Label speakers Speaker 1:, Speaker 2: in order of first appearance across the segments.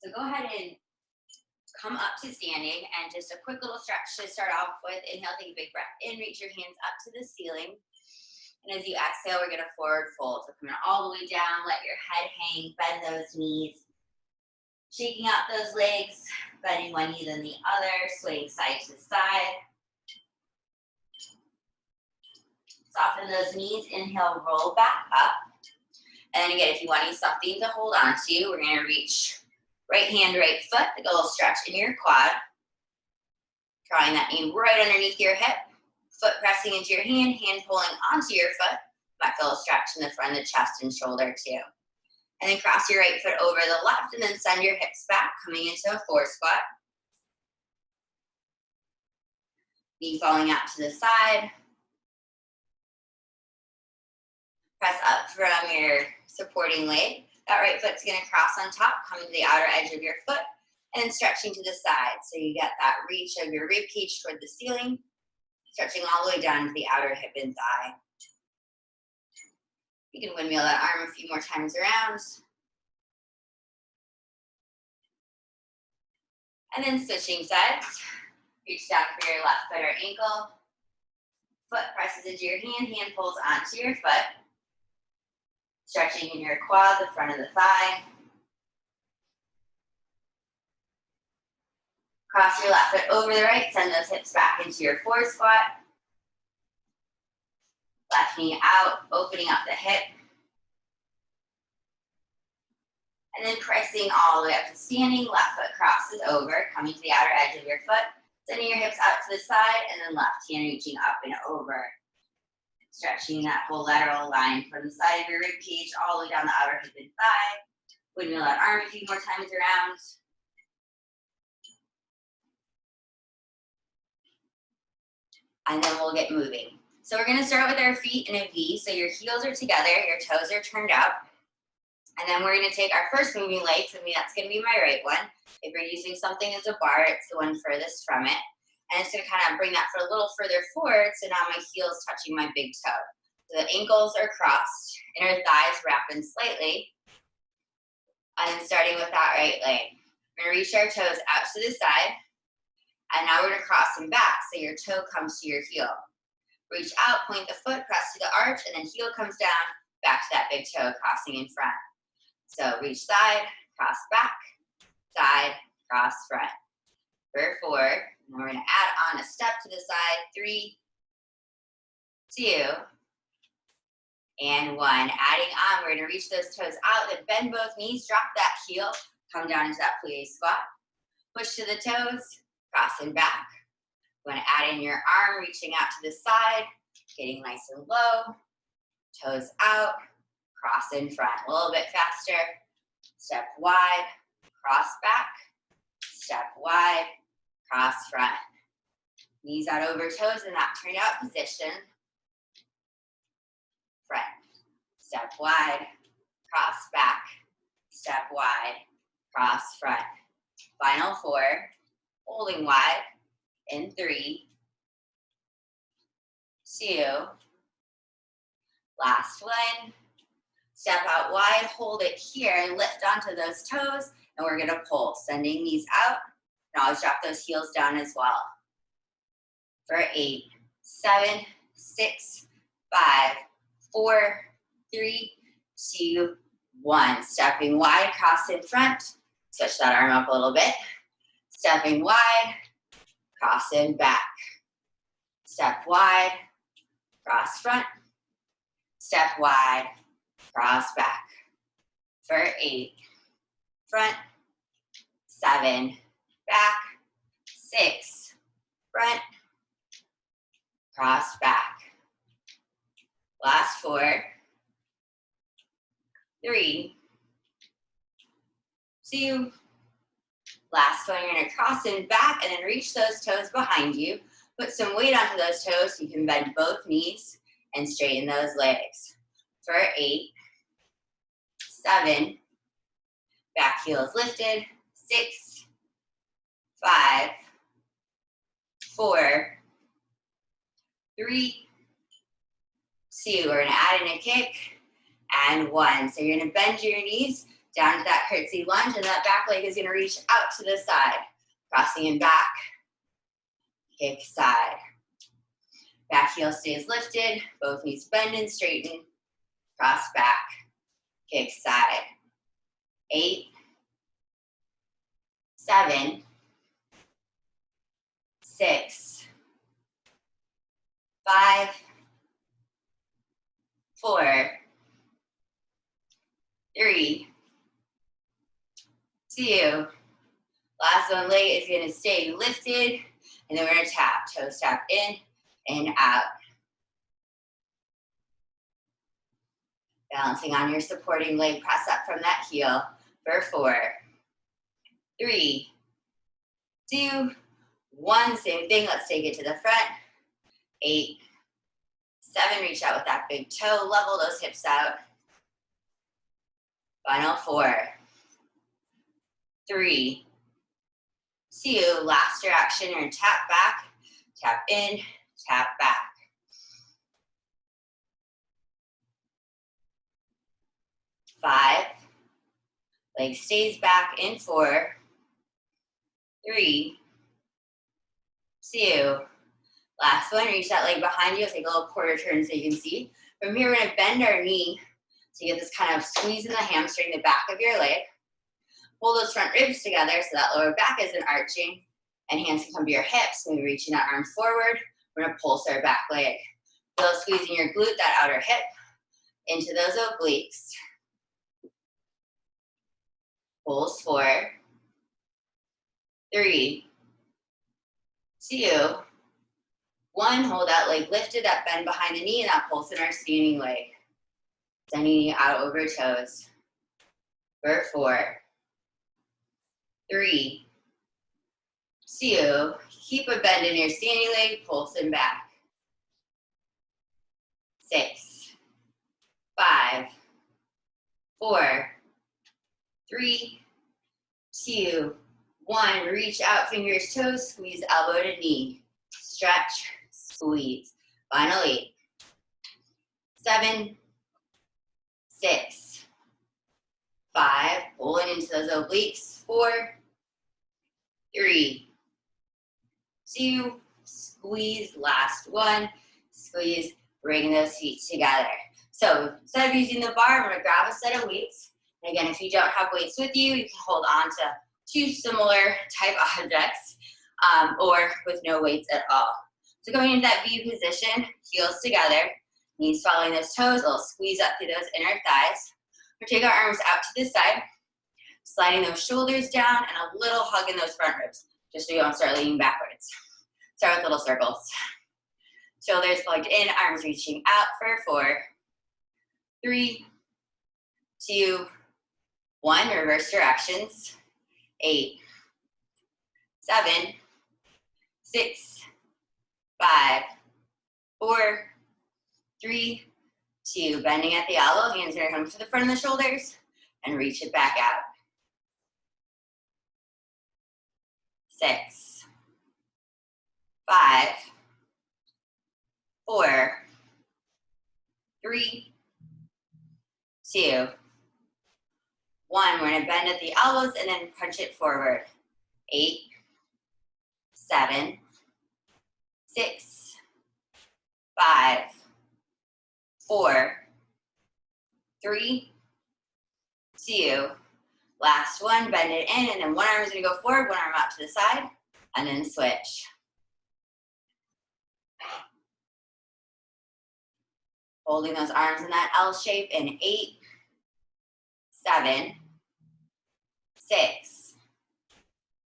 Speaker 1: So go ahead and come up to standing and just a quick little stretch to start off with. Inhale, take a big breath in, reach your hands up to the ceiling. And as you exhale, we're gonna forward fold. So coming all the way down, let your head hang, bend those knees. Shaking out those legs, bending one knee then the other, swaying side to side. Soften those knees, inhale, roll back up. And again, if you want to use something to hold on to, we're gonna reach right hand, right foot, like a little stretch in your quad. Drawing that knee right underneath your hip, foot pressing into your hand, hand pulling onto your foot. Might feel a stretch in the front of the chest and shoulder too. And then cross your right foot over the left and then send your hips back, coming into a forward squat. Knee falling out to the side. Press up from your supporting leg. That right foot's gonna cross on top, coming to the outer edge of your foot, and then stretching to the side. So you get that reach of your rib cage toward the ceiling, stretching all the way down to the outer hip and thigh. You can windmill that arm a few more times around. And then switching sides. Reach down for your left foot or ankle. Foot presses into your hand, hand pulls onto your foot. Stretching in your quad, the front of the thigh. Cross your left foot over the right, send those hips back into your forward squat. Left knee out, opening up the hip. And then pressing all the way up to standing, left foot crosses over, coming to the outer edge of your foot, sending your hips out to the side, and then left hand reaching up and over. Stretching that whole lateral line from the side of your rib cage all the way down the outer hip and thigh. Windmill that arm a few more times around. And then we'll get moving. So we're gonna start with our feet in a V. So your heels are together, your toes are turned out. And then we're gonna take our first moving leg. For me, that's gonna be my right one. If you're using something as a bar, it's the one furthest from it. And it's gonna kind of bring that foot a little further forward, so now my heel's touching my big toe. So the ankles are crossed, inner thighs wrapping slightly. And then starting with that right leg. We're gonna reach our toes out to the side. And now we're gonna cross them back, so your toe comes to your heel. Reach out, point the foot, press to the arch, and then heel comes down, back to that big toe, crossing in front. So reach side, cross back, side, cross front. For 4, and we're gonna add on a step to the side, 3, 2, and 1. Adding on, we're gonna reach those toes out, then bend both knees, drop that heel, come down into that plie squat. Push to the toes, crossing back. You wanna add in your arm, reaching out to the side, getting nice and low, toes out, cross in front. A little bit faster. Step wide, cross back, step wide, cross front. Knees out over toes in that turned out position. Front. Step wide, cross back, step wide, cross front. Final 4, holding wide in 3, 2, last one. Step out wide, hold it here, lift onto those toes, and we're gonna pull, sending these out. And always drop those heels down as well. For 8, 7, 6, 5, 4, 3, 2, 1. Stepping wide, cross in front. Switch that arm up a little bit. Stepping wide, cross in back. Step wide, cross front. Step wide, cross back. For 8, front, 7, back, 6, front, cross back. Last 4, 3, 2, last one. You're gonna cross in back and then reach those toes behind you. Put some weight onto those toes so you can bend both knees and straighten those legs. For 8, 7, back heel is lifted, 6, 5, 4, 3, 2. We're gonna add in a kick and 1. So you're gonna bend your knees Down to that curtsy lunge, and that back leg is gonna reach out to the side. Crossing and back, kick side. Back heel stays lifted, both knees bend and straighten. Cross back, kick side. 8, 7, 6, 5, 4, 3, 2. Last one, leg is gonna stay lifted, and then we're gonna tap, toes tap in and out. Balancing on your supporting leg, press up from that heel for 4, 3, 2, 1. Same thing, let's take it to the front. 8, 7, reach out with that big toe, level those hips out. Final 4, 3, 2, last direction, you're gonna tap back, tap in, tap back. 5, leg stays back in 4, 3, 2, last one, reach that leg behind you, take a little quarter turn so you can see. From here, we're gonna bend our knee to get this kind of squeeze in the hamstring, the back of your leg. Hold those front ribs together so that lower back isn't arching, and hands can come to your hips. Maybe reaching that arm forward. We're gonna pulse our back leg. Feel squeezing your glute, that outer hip, into those obliques. Pulse 4, 3, 2, 1. Hold that leg lifted, that bend behind the knee, and that pulse in our standing leg. Sending knee out over toes. For 4, 3, 2. Keep a bend in your standing leg, pulsing back. 6, 5, 4, 3, 2, 1. Reach out, fingers, toes, squeeze elbow to knee. Stretch, squeeze. Final 8, 7, 6, 5. Pulling into those obliques. 4, 3, 2. Squeeze. Last one. Squeeze. Bring those feet together. So instead of using the bar, I'm going to grab a set of weights. And again, if you don't have weights with you, you can hold on to 2 similar type objects, or with no weights at all. So going into that V position, heels together, knees following those toes, a little squeeze up through those inner thighs. We'll take our arms out to the side, sliding those shoulders down, and a little hug in those front ribs, just so you don't start leaning backwards. Start with little circles. Shoulders plugged in, arms reaching out for 4, 3, 2, 1. Reverse directions. 8, 7, 6, 5, 4, 3, 2. Bending at the elbow, hands are gonna come to the front of the shoulders and reach it back out. 6, 5, 4, 3, 2, 1. We're gonna bend at the elbows and then punch it forward. 8, 7, 6, 5, 4, 3, 2. Last one, bend it in, and then one arm is gonna go forward, one arm out to the side, and then switch. Holding those arms in that L shape in 8, 7, 6,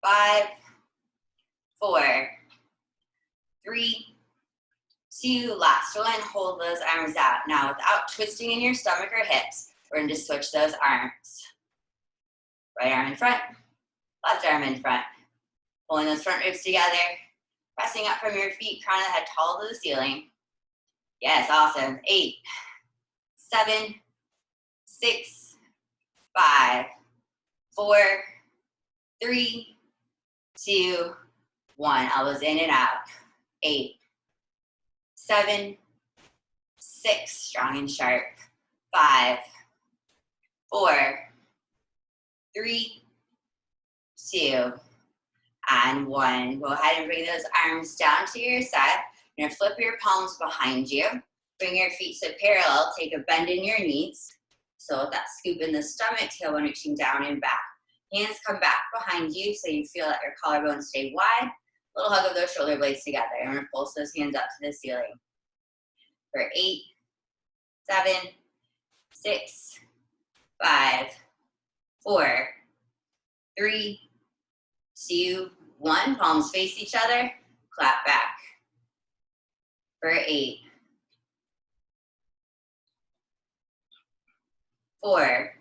Speaker 1: 5, 4, 3, 2. Last one, hold those arms out. Now without twisting in your stomach or hips, we're gonna just switch those arms. Right arm in front, left arm in front. Pulling those front ribs together, pressing up from your feet, crown of the head tall to the ceiling. Yes, awesome. 8, 7, 6, 5, 4, 3, 2, 1. Elbows in and out. 8, 7, 6, strong and sharp. 5, 4, 3, 2, and 1. Go ahead and bring those arms down to your side. You're gonna flip your palms behind you. Bring your feet to parallel. Take a bend in your knees. So with that scoop in the stomach, tailbone reaching down and back. Hands come back behind you so you feel that your collarbones stay wide. Little hug of those shoulder blades together. I'm gonna pulse those hands up to the ceiling. For 8, 7, 6, 5, 4, 3, 2, 1. Palms face each other. Clap back. For 8, 4,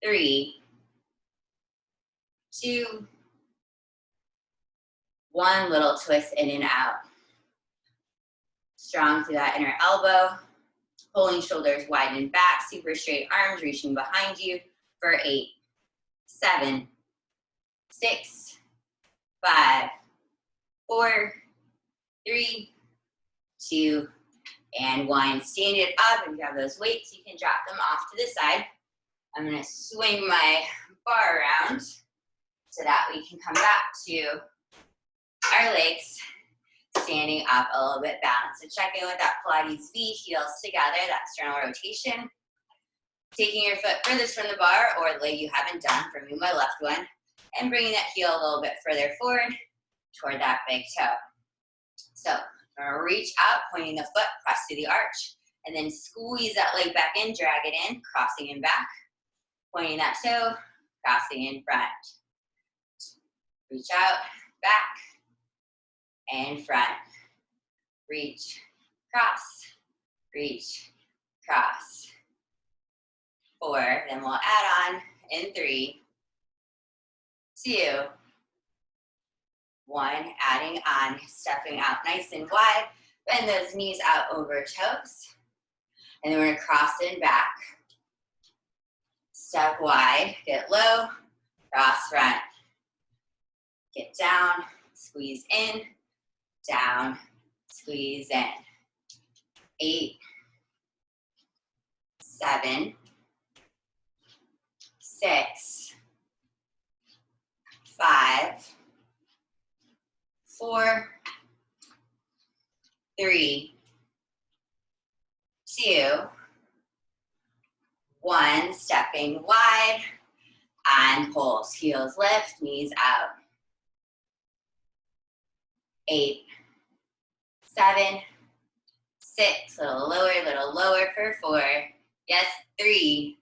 Speaker 1: 3, 2, 1. Little twist in and out. Strong through that inner elbow. Pulling shoulders wide and back. Super straight arms reaching behind you. For 8, 7, 6, 5, 4, 3, 2, and 1. Stand it up. If you have those weights, you can drop them off to the side. I'm going to swing my bar around so that we can come back to our legs standing up a little bit balanced. So check in with that Pilates V, heels together, that external rotation. Taking your foot furthest from the bar or the leg you haven't done, for me, my left one, and bringing that heel a little bit further forward toward that big toe. So I'm going to reach out, pointing the foot, press to the arch, and then squeeze that leg back in, drag it in, crossing in back, pointing that toe, crossing in front. Reach out, back, and front. Reach, cross, reach, cross. 4, then we'll add on in 3, 2, 1, adding on, stepping out nice and wide. Bend those knees out over toes. And then we're gonna cross in back. Step wide, get low, cross front. Get down, squeeze in, down, squeeze in. 8, 7, 6, 5, 4, 3, 2, 1. Stepping wide and pulse. Heels lift, knees out. 8, 7, 6, little lower for 4. Yes, 3,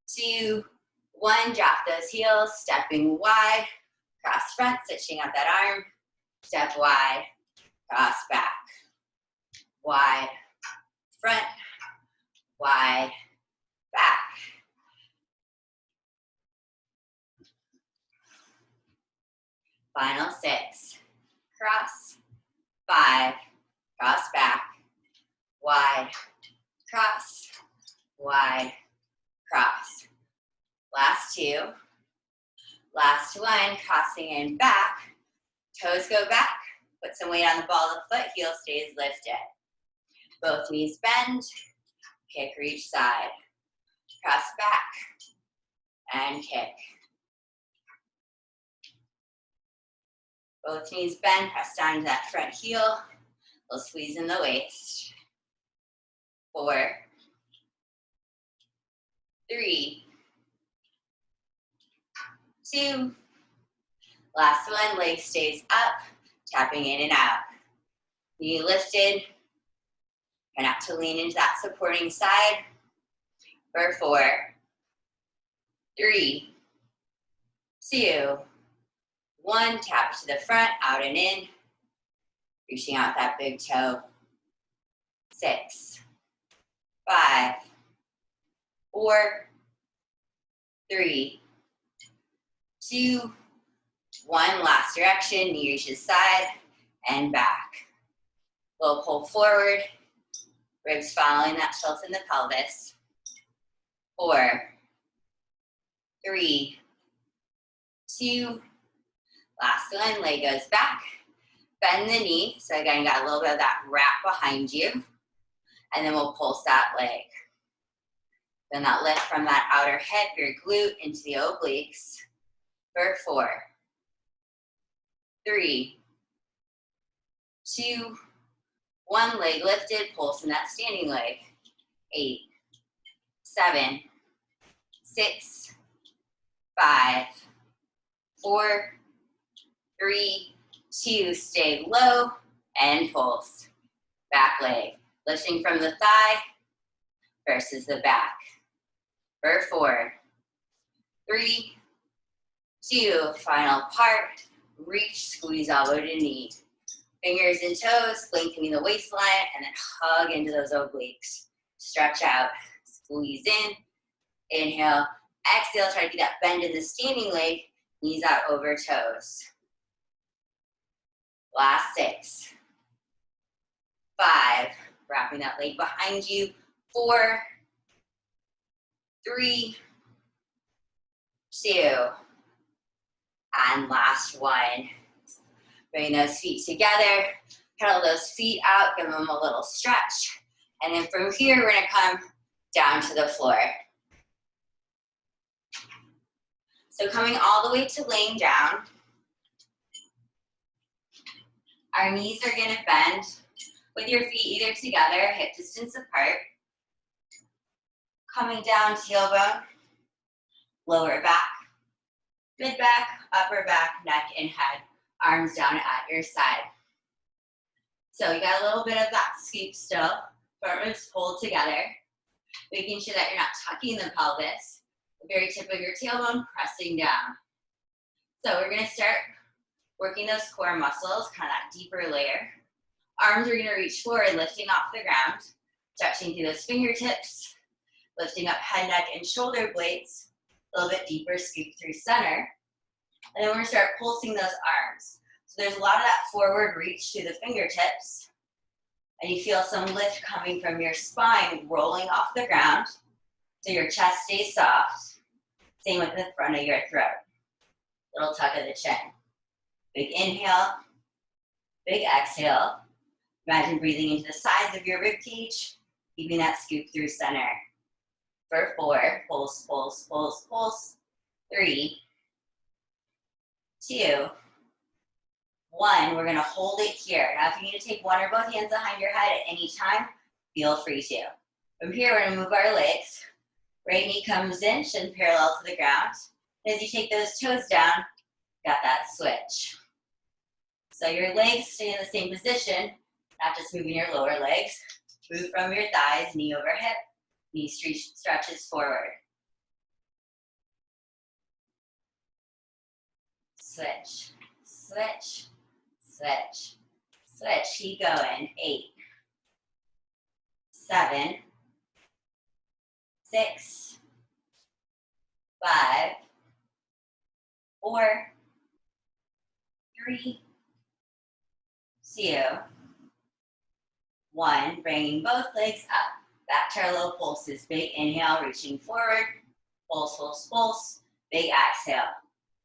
Speaker 1: 2, 1. Drop those heels, stepping wide, cross front, stitching out that arm. Step wide, cross back. Wide, front, wide, back. Final 6. Cross, 5, cross back, wide, cross, wide, cross. Last 2. Last 1, crossing in back. Toes go back. Put some weight on the ball of the foot. Heel stays lifted. Both knees bend. Kick, reach side. Cross back and kick. Both knees bend. Press down to that front heel. We'll squeeze in the waist. 4, 3, 2. Last 1, leg stays up, tapping in and out. Knee lifted. Try not to lean into that supporting side. For 4, 3, 2, 1. Tap to the front, out and in. Reaching out that big toe. 6, 5, 4, 3, 2, 1. Last direction, knee reaches side and back. We'll pull forward, ribs following that tilt in the pelvis. 4, 3, 2. Last 1, leg goes back. Bend the knee. So again, you got a little bit of that wrap behind you. And then we'll pulse that leg. Then that lift from that outer hip, your glute, into the obliques. For 4, 3, 2, 1. Leg lifted, pulse in that standing leg. 8, 7, 6, 5, 4, 3, 2. Stay low and pulse. Back leg, lifting from the thigh versus the back. For 4, 3, 2. Final part. Reach, squeeze elbow to knee. Fingers and toes, lengthening the waistline, and then hug into those obliques. Stretch out, squeeze in, inhale, exhale, try to get that bend in the standing leg, knees out over toes. Last 6, 5, wrapping that leg behind you. 4, 3, 2, and last 1. Bring those feet together, pedal those feet out, give them a little stretch. And then from here, we're gonna come down to the floor. So coming all the way to laying down, our knees are gonna bend with your feet either together, hip distance apart. Coming down, tailbone, lower back, mid back, upper back, neck, and head. Arms down at your side. So you got a little bit of that scoop still. Front ribs pulled together. Making sure that you're not tucking the pelvis. The very tip of your tailbone pressing down. So we're gonna start working those core muscles, kind of that deeper layer. Arms are gonna reach forward, lifting off the ground. Stretching through those fingertips. Lifting up head, neck, and shoulder blades. A little bit deeper, scoop through center. And then we're gonna start pulsing those arms. So there's a lot of that forward reach through the fingertips. And you feel some lift coming from your spine, rolling off the ground. So your chest stays soft. Same with the front of your throat. Little tuck of the chin. Big inhale, big exhale. Imagine breathing into the sides of your rib cage, keeping that scoop through center. For 4, pulse, pulse, pulse, pulse. 3, 2, 1. We're gonna hold it here. Now, if you need to take one or both hands behind your head at any time, feel free to. From here, we're gonna move our legs. Right knee comes in, shin parallel to the ground. As you take those toes down, got that switch. So your legs stay in the same position, not just moving your lower legs. Move from your thighs, knee over hip, knee stretches forward. Switch, switch, switch, switch. Keep going. 8, 7, 6, 5, 4, 3, 2, 1. Bringing both legs up. Back to our low pulses. Big inhale, reaching forward. Pulse, pulse, pulse. Big exhale.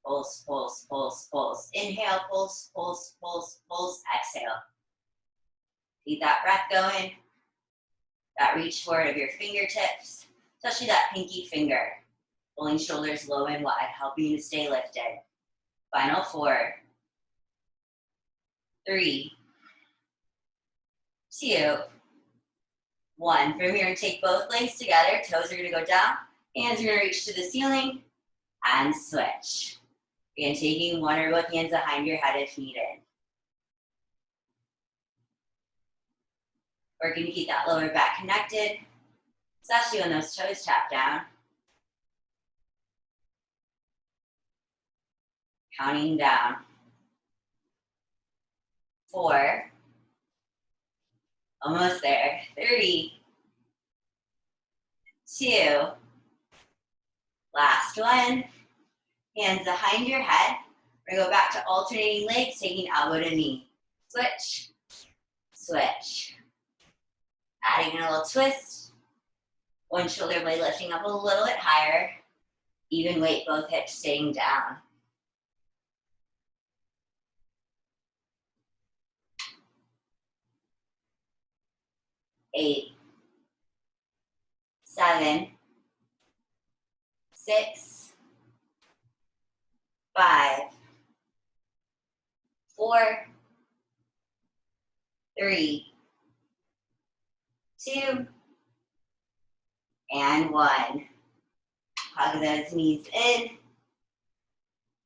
Speaker 1: Pulse, pulse, pulse, pulse. Inhale, pulse, pulse, pulse, pulse. Exhale. Keep that breath going. That reach forward of your fingertips, especially that pinky finger. Pulling shoulders low and wide, helping you to stay lifted. Final 4, 3, 2, 1. From here, we're going to take both legs together. Toes are going to go down. Hands are going to reach to the ceiling. And switch. Again, taking one or both hands behind your head if needed. Working to keep that lower back connected, especially when those toes tap down. Counting down. 4, almost there. 3, 2, last 1. Hands behind your head. We're gonna go back to alternating legs, taking elbow to knee. Switch, switch. Adding a little twist. One shoulder blade lifting up a little bit higher. Even weight, both hips staying down. 8, 7, 6, 5, 4, 3, 2, and 1. Hug those knees in.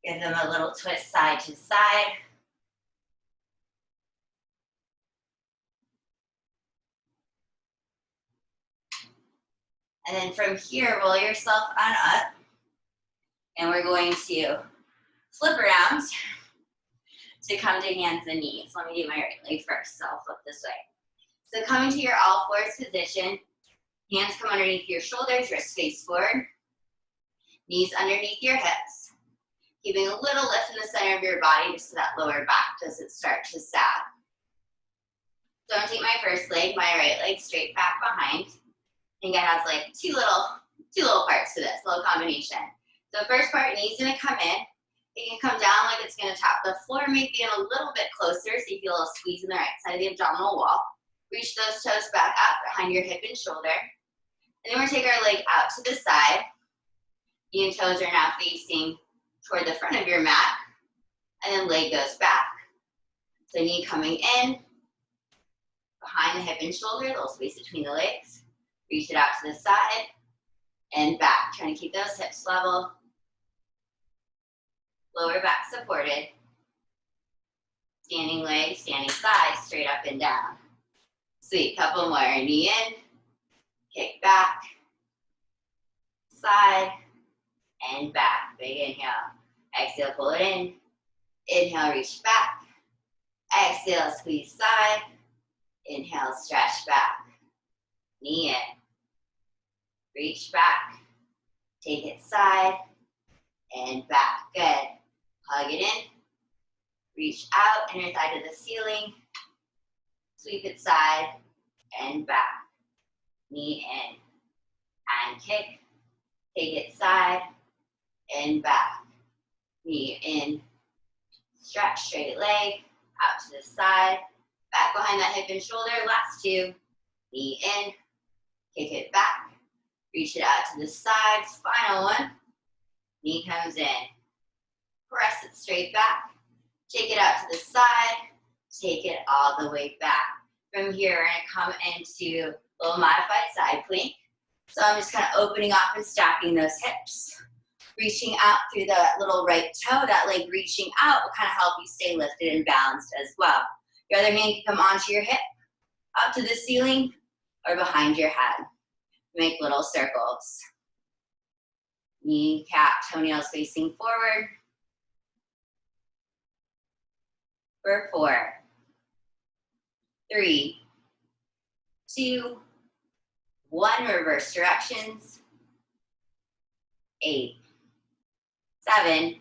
Speaker 1: Give them a little twist side to side. And then from here, roll yourself on up. And we're going to flip around to come to hands and knees. Let me do my right leg first, so I'll flip this way. So coming to your all fours position, hands come underneath your shoulders, wrists face forward, knees underneath your hips. Keeping a little lift in the center of your body just so that lower back doesn't start to sag. So I'm gonna take my first leg, my right leg straight back behind. I think it has like two little parts to this, little combination. So first part, knees gonna come in. It can come down like it's gonna tap the floor, maybe in a little bit closer so you feel a little squeeze in the right side of the abdominal wall. Reach those toes back up behind your hip and shoulder. And then we're gonna take our leg out to the side. Knee and toes are now facing toward the front of your mat. And then leg goes back. So knee coming in, behind the hip and shoulder, little space between the legs. Reach it out to the side and back. Trying to keep those hips level. Lower back supported. Standing leg, standing thigh, straight up and down. Sweet, couple more. Knee in, kick back, side, and back. Big inhale. Exhale, pull it in. Inhale, reach back. Exhale, squeeze side. Inhale, stretch back. Knee in. Reach back. Take it side and back. Good. Hug it in. Reach out, inner thigh to the ceiling. Sweep it side and back. Knee in. And kick. Take it side and back. Knee in. Stretch, straight leg. Out to the side. Back behind that hip and shoulder. Last two. Knee in. Kick it back. Reach it out to the sides. Final one. Knee comes in. Press it straight back. Take it out to the side. Take it all the way back. From here, we're going to come into a little modified side plank. So I'm just kind of opening up and stacking those hips. Reaching out through the little right toe. That leg reaching out will kind of help you stay lifted and balanced as well. Your other hand can come onto your hip, up to the ceiling, or behind your head. Make little circles. Kneecap, toenails facing forward. For 4, 3, 2, 1. Reverse directions. 8, 7,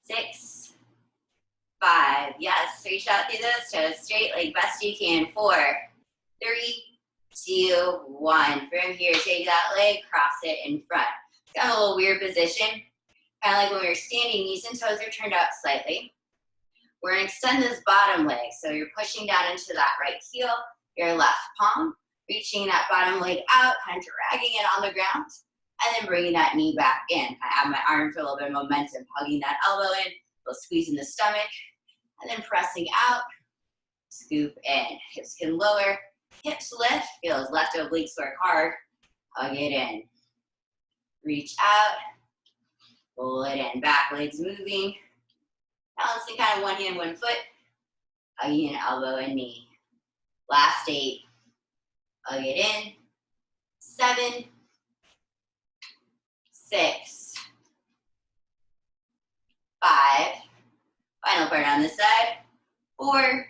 Speaker 1: 6, 5. Yes, reach out through those toes. Straight leg best you can. 4, 3, 2, 1. From here, take that leg, cross it in front. It's got a little weird position. Kind of like when we were standing, knees and toes are turned out slightly. We're going to extend this bottom leg. So you're pushing down into that right heel, your left palm, reaching that bottom leg out, kind of dragging it on the ground, and then bringing that knee back in. I have my arm for a little bit of momentum, hugging that elbow in, a little squeeze in the stomach, and then pressing out, scoop in. Hips can lower, hips lift, feel those left obliques work hard, hug it in. Reach out, pull it in, back legs moving. Balancing kind of one hand, one foot, hugging an elbow and knee. Last 8, hug it in. 7, 6, 5, final part on this side. 4,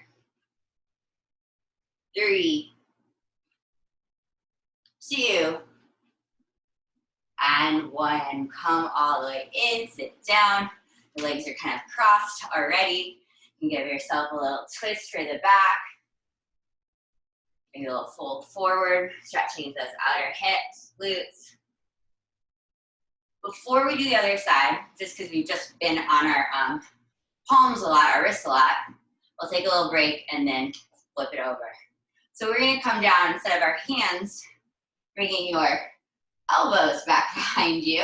Speaker 1: 3, 2, and 1. Come all the way in, sit down. The legs are kind of crossed already. You can give yourself a little twist for the back. Maybe a little fold forward, stretching those outer hips, glutes. Before we do the other side, just because we've just been on our palms a lot, our wrists a lot, we'll take a little break and then flip it over. So we're going to come down, instead of our hands, bringing your elbows back behind you.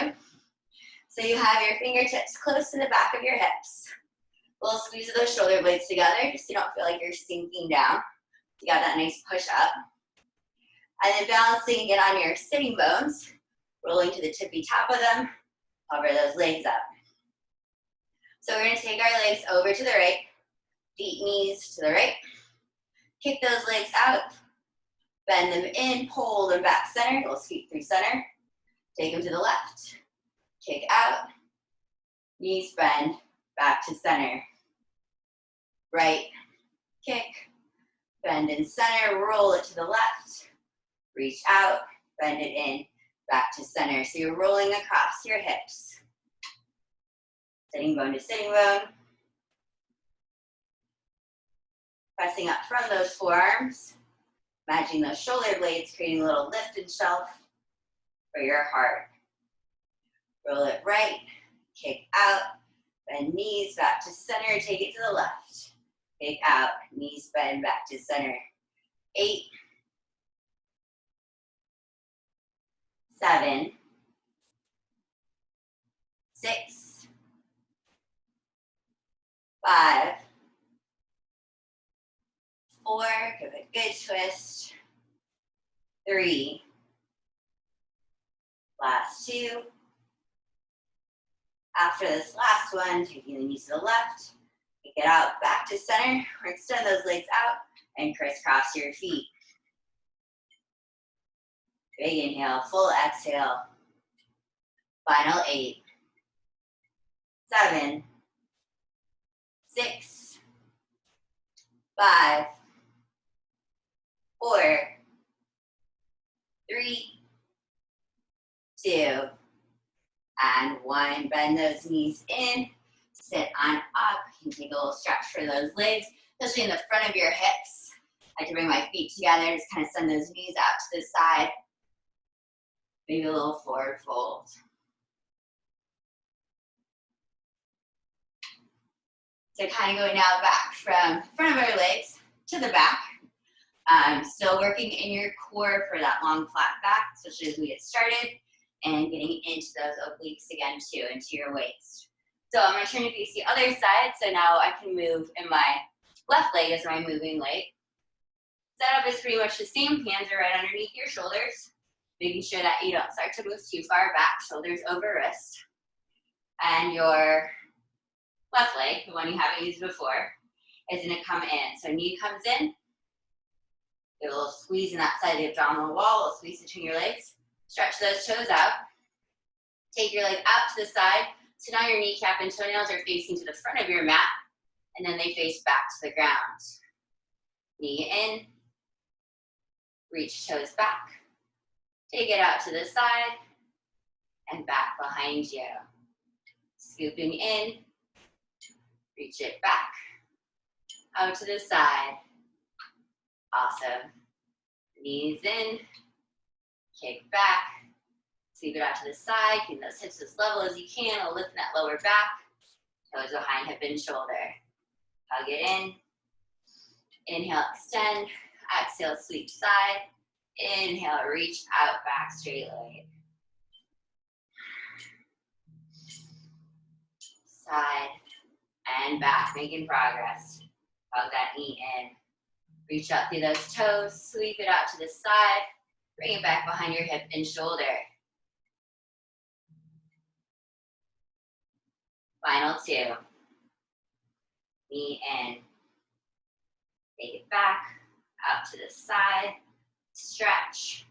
Speaker 1: So you have your fingertips close to the back of your hips. A little squeeze of those shoulder blades together, just so you don't feel like you're sinking down. You got that nice push up. And then balancing again on your sitting bones, rolling to the tippy top of them, hover those legs up. So we're gonna take our legs over to the right, feet, knees to the right. Kick those legs out, bend them in, pull them back center, those feet through center. Take them to the left, kick out, knees bend, back to center. Right, kick, bend in center, roll it to the left, reach out, bend it in, back to center. So you're rolling across your hips. Sitting bone to sitting bone. Pressing up from those forearms, matching those shoulder blades, creating a little lifted shelf for your heart. Roll it right, kick out, bend knees back to center, take it to the left. Kick out, knees bend back to center. 8, 7, 6, 5, 4, give it a good twist. 3, last 2. After this last one, taking the knees to the left, kick it out, back to center, or extend those legs out and crisscross your feet. Big inhale, full exhale. Final 8, 7, 6, 5, 4, 3, 2, and 1. Bend those knees in, sit on up. You can take a little stretch for those legs, especially in the front of your hips. I can bring my feet together, just kind of send those knees out to the side. Maybe a little forward fold. So kind of going now back from front of our legs to the back. Still working in your core for that long flat back, especially as we get started, and getting into those obliques again too, into your waist. So I'm gonna turn to face the other side, so now I can move in my left leg as my moving leg. Setup is pretty much the same, hands are right underneath your shoulders, making sure that you don't start to move too far back, shoulders over wrist. And your left leg, the one you haven't used before, is gonna come in. So knee comes in, get a little squeeze in that side of the abdominal wall, a little squeeze between your legs. Stretch those toes out. Take your leg out to the side. So now your kneecap and toenails are facing to the front of your mat, and then they face back to the ground. Knee in, reach toes back. Take it out to the side, and back behind you. Scooping in, reach it back, out to the side. Awesome. Knees in, kick back, sweep it out to the side, keep those hips as level as you can, while lifting that lower back, toes behind hip and shoulder. Hug it in, inhale, extend, exhale, sweep side, inhale, reach out, back, straight leg. Side and back, making progress. Hug that knee in. Reach out through those toes, sweep it out to the side, bring it back behind your hip and shoulder. Final 2. Knee in. Take it back, out to the side, stretch,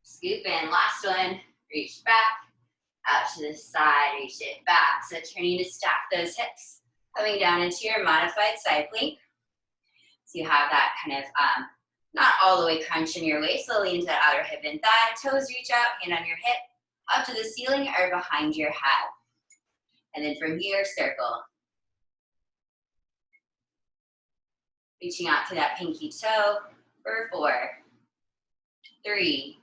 Speaker 1: scoop in. Last one, reach back, out to the side, reach it back. So turning to stack those hips, coming down into your modified side plank. So you have that kind of, not all the way crunch in your waist, slowly into that outer hip and thigh. Toes reach out, hand on your hip, up to the ceiling or behind your head. And then from here, circle. Reaching out to that pinky toe for 4, 3,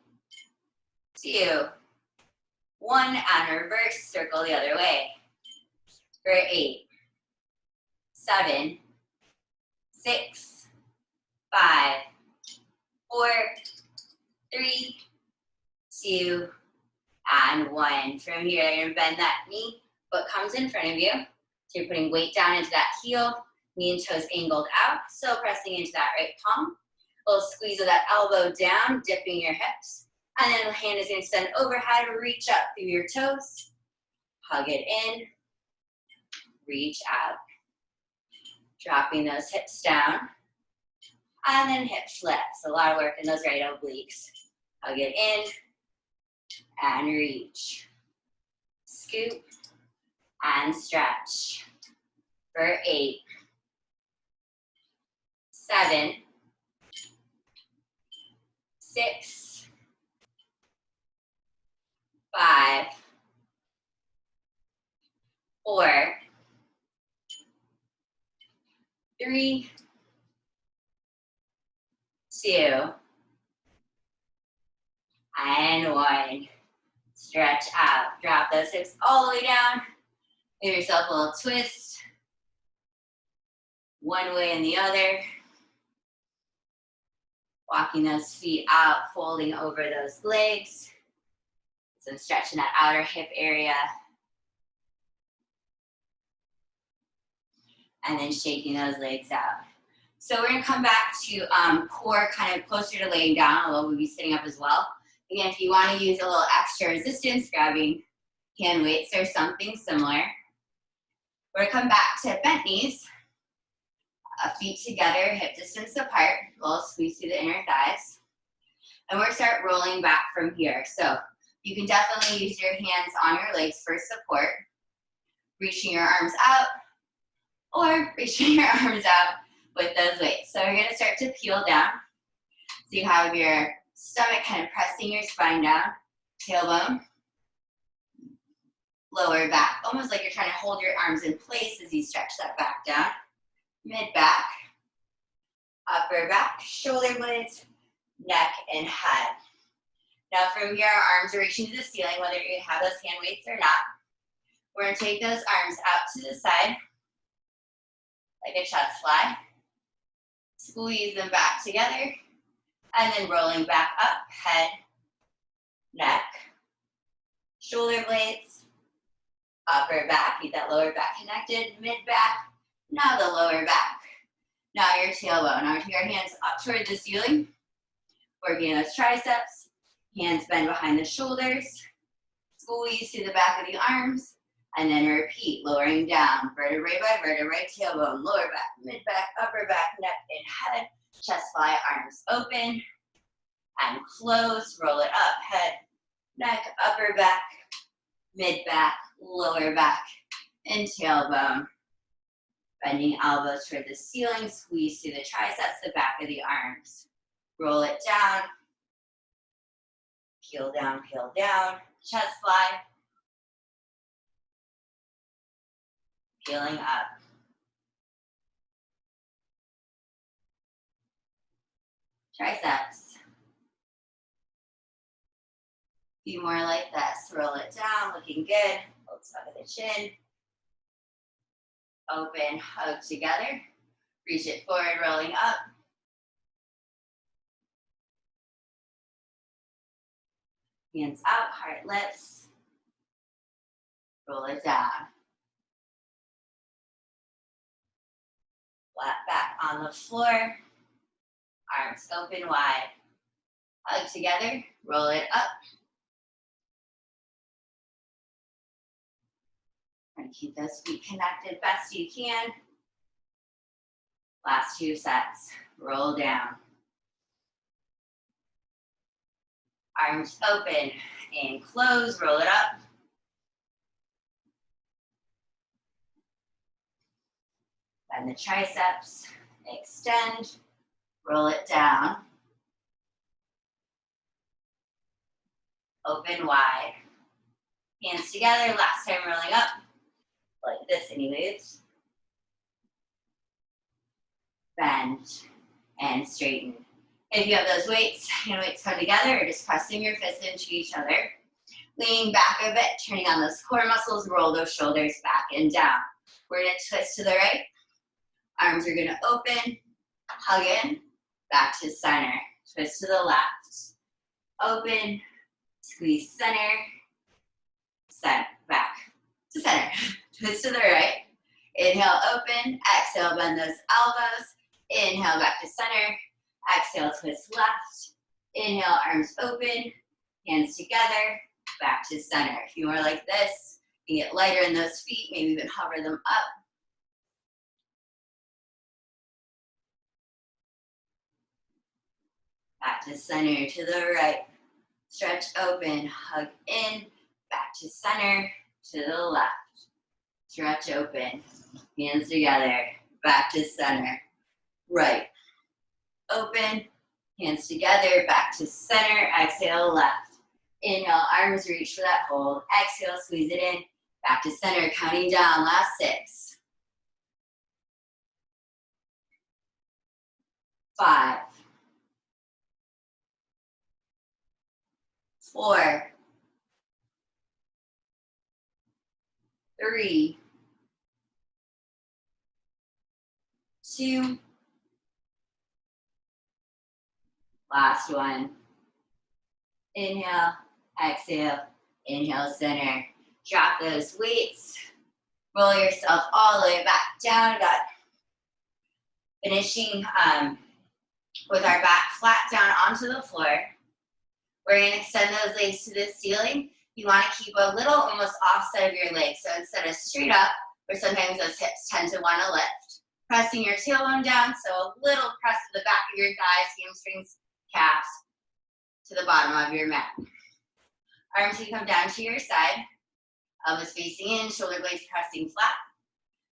Speaker 1: 2, 1, and reverse, circle the other way. For 8, 7, 6, 5, 4, 3, 2, And 1. From here, you're gonna bend that knee, foot comes in front of you. So you're putting weight down into that heel, knee and toes angled out, still pressing into that right palm. A little squeeze of that elbow down, dipping your hips. And then the hand is gonna extend overhead, reach up through your toes, hug it in, reach out. Dropping those hips down. And then hips lift. So a lot of work in those right obliques. Hug it in and reach. Scoop and stretch. For 8, 7, 6, 5, 4, 3, 2, and 1. Stretch out. Drop those hips all the way down. Give yourself a little twist. One way and the other. Walking those feet out, folding over those legs. So I'm stretching that outer hip area. And then shaking those legs out. So we're gonna come back to core kind of closer to laying down, although we'll be sitting up as well. Again, if you wanna use a little extra resistance, grabbing hand weights or something similar. We're gonna come back to bent knees, feet together, hip distance apart, a little squeeze through the inner thighs. And we're gonna start rolling back from here. So you can definitely use your hands on your legs for support, reaching your arms out, or reaching your arms out with those weights. So we're gonna start to peel down. So you have your stomach kind of pressing your spine down, tailbone, lower back, almost like you're trying to hold your arms in place as you stretch that back down. Mid back, upper back, shoulder blades, neck and head. Now from here, our arms are reaching to the ceiling, whether you have those hand weights or not. We're gonna take those arms out to the side, like a chest fly. Squeeze them back together, and then rolling back up, head, neck, shoulder blades, upper back, keep that lower back connected, mid back, now the lower back, now your tailbone. Now take our hands up toward the ceiling, working those triceps, hands bend behind the shoulders, squeeze to the back of the arms, and then repeat, lowering down, vertebrae by vertebrae, tailbone, lower back, mid back, upper back, neck and head, chest fly, arms open, and close, roll it up, head, neck, upper back, mid back, lower back, and tailbone. Bending elbows toward the ceiling, squeeze through the triceps, the back of the arms. Roll it down, peel down, chest fly, peeling up. Triceps. A few more like this. Roll it down, looking good. Hold top of the chin. Open, hug together. Reach it forward, rolling up. Hands out, heart lifts. Roll it down. Flat back on the floor. Arms open wide. Hug together, roll it up. And keep those feet connected best you can. Last 2 sets. Roll down. Arms open and close, roll it up. Bend the triceps, extend, roll it down. Open wide. Hands together, last time rolling up. Like this anyways. Bend and straighten. If you have those weights, hand weights come together, or just pressing your fists into each other. Leaning back a bit, turning on those core muscles, roll those shoulders back and down. We're gonna twist to the right. Arms are gonna open, hug in, back to center. Twist to the left. Open, squeeze center, back to center. Twist to the right. Inhale, open. Exhale, bend those elbows. Inhale, back to center. Exhale, twist left. Inhale, arms open. Hands together. Back to center. If you are like this, you get lighter in those feet. Maybe even hover them up. Back to center, to the right. Stretch open, hug in. Back to center, to the left. Stretch open, hands together. Back to center. Right. Open, hands together. Back to center. Exhale, left. Inhale, arms reach for that hold. Exhale, squeeze it in. Back to center, counting down. Last 6. 5. 4. 3. 2. Last one. Inhale, exhale, inhale, center. Drop those weights. Roll yourself all the way back down. Got finishing with our back flat down onto the floor. We're going to extend those legs to the ceiling. You want to keep a little almost offset of your legs. So instead of straight up, where sometimes those hips tend to want to lift, pressing your tailbone down. So a little press to the back of your thighs, hamstrings, calves, to the bottom of your mat. Arms can come down to your side. Elbows facing in, shoulder blades pressing flat.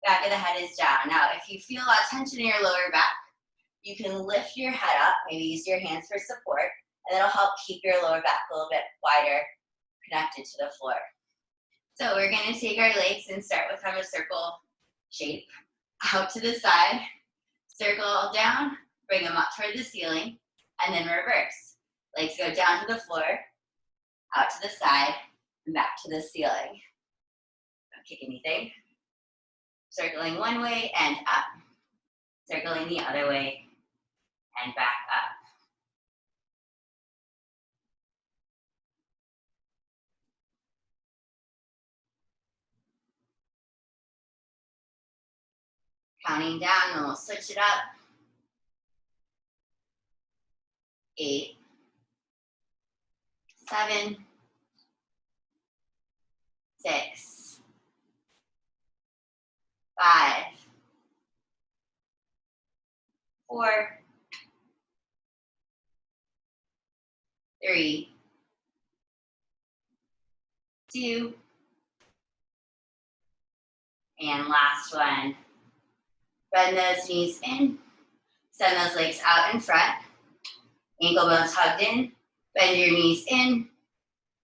Speaker 1: Back of the head is down. Now, if you feel a lot of tension in your lower back, you can lift your head up, maybe use your hands for support, and that'll help keep your lower back a little bit wider, connected to the floor. So we're going to take our legs and start with kind of a circle shape. Out to the side, circle down, bring them up toward the ceiling, and then reverse. Legs go down to the floor, out to the side, and back to the ceiling. Don't kick anything. Circling one way and up. Circling the other way and back up. Counting down, and we'll switch it up. 8, 7, 6, 5, 4, 3, 2, and last one. Bend those knees in, send those legs out in front. Ankle bones hugged in, bend your knees in,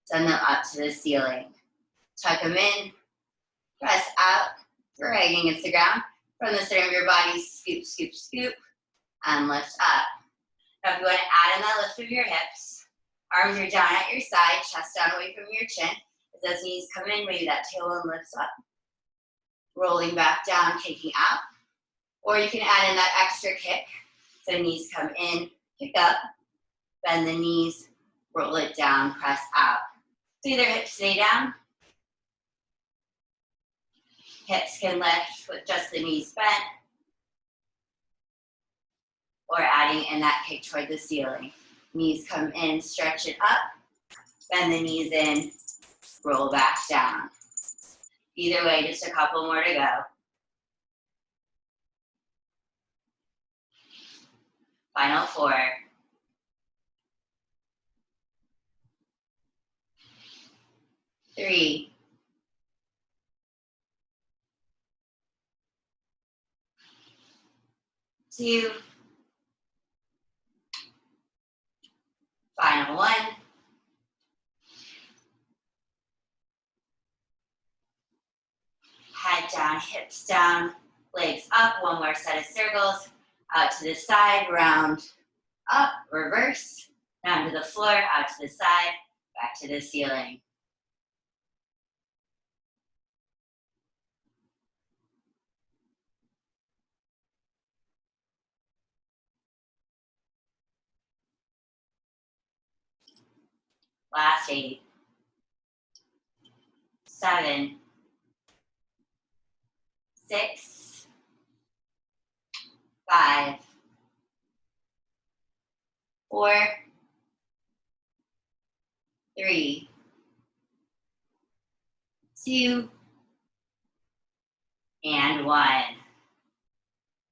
Speaker 1: send them up to the ceiling. Tuck them in, press out, dragging against the ground. From the center of your body, scoop, scoop, scoop, and lift up. Now if you want to add in that lift of your hips, arms are down at your side, chest down away from your chin. As those knees come in, maybe that tailbone lifts up. Rolling back down, kicking out. Or you can add in that extra kick. So knees come in, kick up, bend the knees, roll it down, press out. So either hips stay down, hips can lift with just the knees bent, or adding in that kick toward the ceiling. Knees come in, stretch it up, bend the knees in, roll back down. Either way, just a couple more to go. Final 4. 3. 2. Final 1. Head down, hips down, legs up. One more set of circles. Out to the side, round, up, reverse. Down to the floor, out to the side, back to the ceiling. Last 8. 7, 6, 5, 4, 3, 2, and 1.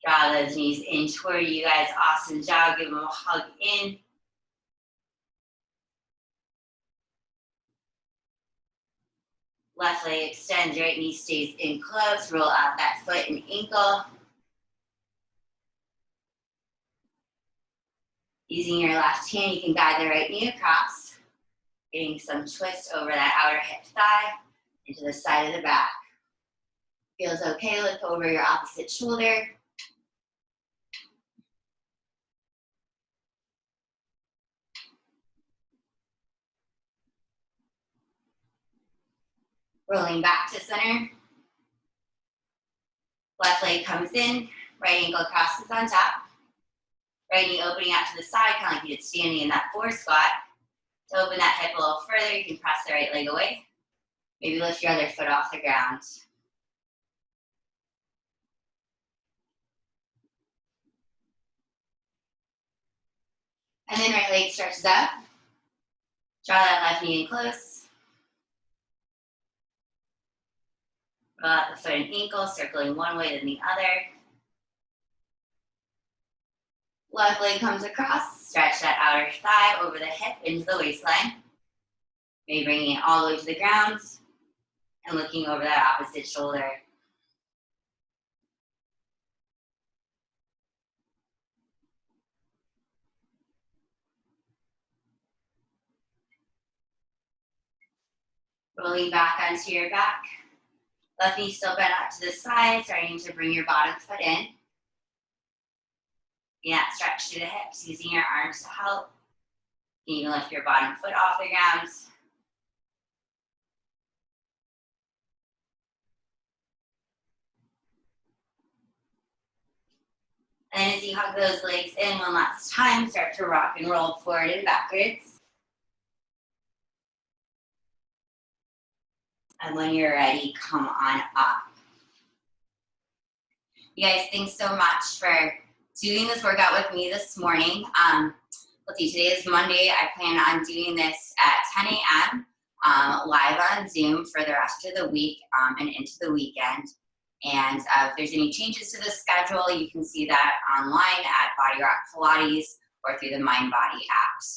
Speaker 1: Draw those knees in toward you guys. Awesome job. Give them a hug in. Left leg extends, right knee stays in close. Roll out that foot and ankle. Using your left hand, you can guide the right knee across. Getting some twist over that outer hip thigh into the side of the back. Feels okay, look over your opposite shoulder. Rolling back to center. Left leg comes in, right ankle crosses on top. Right knee opening out to the side, kind of like you did standing in that 4 squat. To open that hip a little further, you can press the right leg away. Maybe lift your other foot off the ground. And then right leg stretches up. Draw that left knee in close. Roll out the foot and ankle, circling one way then the other. Left leg comes across, stretch that outer thigh over the hip into the waistline. Maybe bringing it all the way to the ground and looking over that opposite shoulder. Rolling back onto your back. Left knee still bent out to the side, starting to bring your bottom foot in. Yeah, stretch through the hips, using your arms to help. You can lift your bottom foot off the ground. And as you hug those legs in one last time, start to rock and roll forward and backwards. And when you're ready, come on up. You guys, thanks so much for doing this workout with me this morning. Let's see, today is Monday. I plan on doing this at 10 a.m. Live on Zoom for the rest of the week and into the weekend. And if there's any changes to the schedule, you can see that online at Body Rock Pilates or through the Mind Body app. So